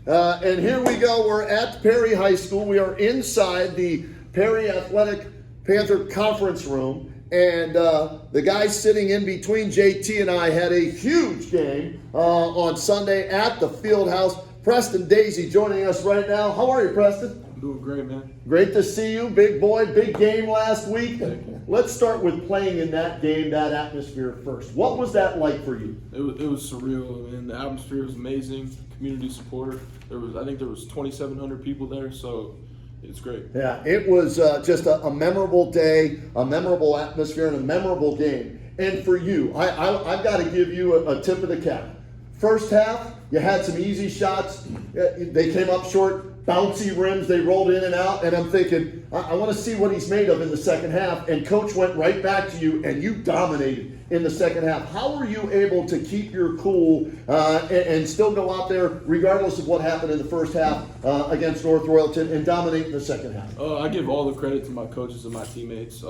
And here we go. We're at Perry High School. We are inside the Perry Athletic Panther Conference Room. And the guy sitting in between JT and I had a huge game on Sunday at the field house. Preston Dazey joining us right now. How are you, Preston? I'm doing great, man. Great to see you. Big boy, big game last week. Let's start with playing in that game, that atmosphere first. What was that like for you? It was surreal, and the atmosphere was amazing. Community support. I think there was 2,700 people there, so it's great. Yeah, it was just a memorable day, a memorable atmosphere, and a memorable game. And for you, I've got to give you a tip of the cap. First half, you had some easy shots. They came up short, bouncy rims. They rolled in and out. And I'm thinking, I want to see what he's made of in the second half. And Coach went right back to you, and you dominated in the second half. How were you able to keep your cool and still go out there, regardless of what happened in the first half against North Royalton, and dominate in the second half? I give all the credit to my coaches and my teammates.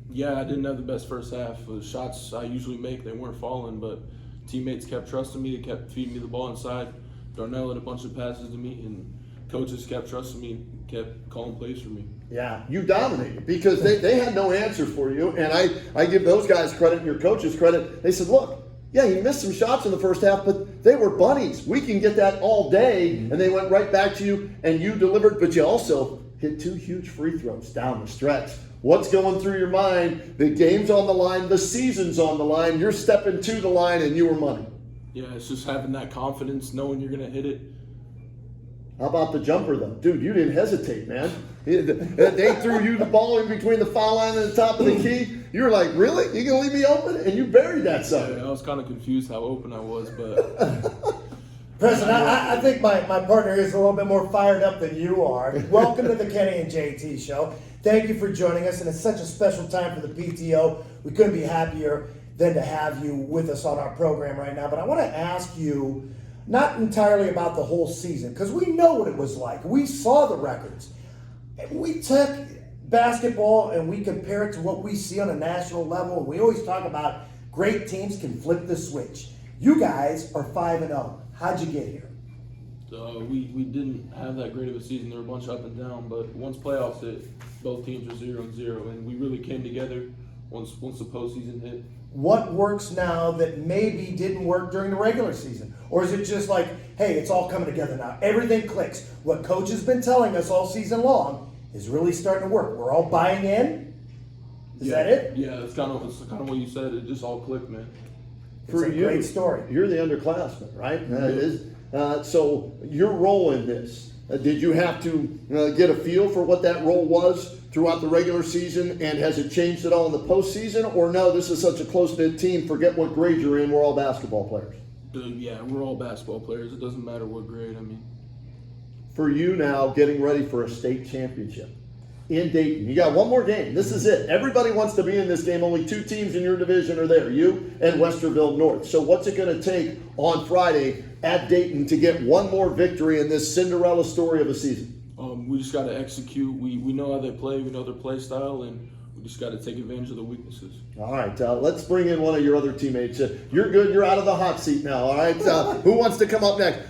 Yeah, I didn't have the best first half. The shots I usually make, they weren't falling, but teammates kept trusting me. They kept feeding me the ball inside. Darnell had a bunch of passes to me, and coaches kept trusting me, kept calling plays for me. Yeah, you dominated because they had no answer for you. And I give those guys credit and your coaches credit. They said, look, yeah, he missed some shots in the first half, but they were bunnies. We can get that all day. And they went right back to you, and you delivered. But you also hit 2 huge free throws down the stretch. What's going through your mind? The game's on the line. The season's on the line. You're stepping to the line, and you were money. Yeah, it's just having that confidence, knowing you're going to hit it. How about the jumper, though? Dude, you didn't hesitate, man. They threw you the ball in between the foul line and the top of the key. You were like, really? You going to leave me open? And you buried that sucker. Yeah, I was kind of confused how open I was, but... President, I think my partner is a little bit more fired up than you are. Welcome to the Kenny and JT show. Thank you for joining us, and it's such a special time for the PTO. We couldn't be happier than to have you with us on our program right now. But I want to ask you, not entirely about the whole season, because we know what it was like. We saw the records. We took basketball and we compare it to what we see on a national level, and we always talk about great teams can flip the switch. You guys are 5-0. How'd you get here? We didn't have that great of a season. There were a bunch up and down, but once playoffs hit, both teams were 0-0, and we really came together once the postseason hit. What works now that maybe didn't work during the regular season? Or is it just like, hey, it's all coming together now. Everything clicks. What Coach has been telling us all season long is really starting to work. We're all buying in? Is that it? Yeah, it's kind of what you said. It just all clicked, man. It's a great story. You're the underclassman, right? So your role in this, did you have to get a feel for what that role was throughout the regular season, and has it changed at all in the postseason? Or no, this is such a close-knit team, forget what grade you're in, we're all basketball players? Yeah, we're all basketball players. It doesn't matter what grade, For you now, getting ready for a state championship in Dayton. You got one more game. This is it. Everybody wants to be in this game. Only 2 teams in your division are there, you and Westerville North. So what's it going to take on Friday at Dayton to get one more victory in this Cinderella story of a season? We just got to execute. We know how they play. We know their play style, and we just got to take advantage of the weaknesses. All right. Let's bring in one of your other teammates. You're good. You're out of the hot seat now. All right. Who wants to come up next?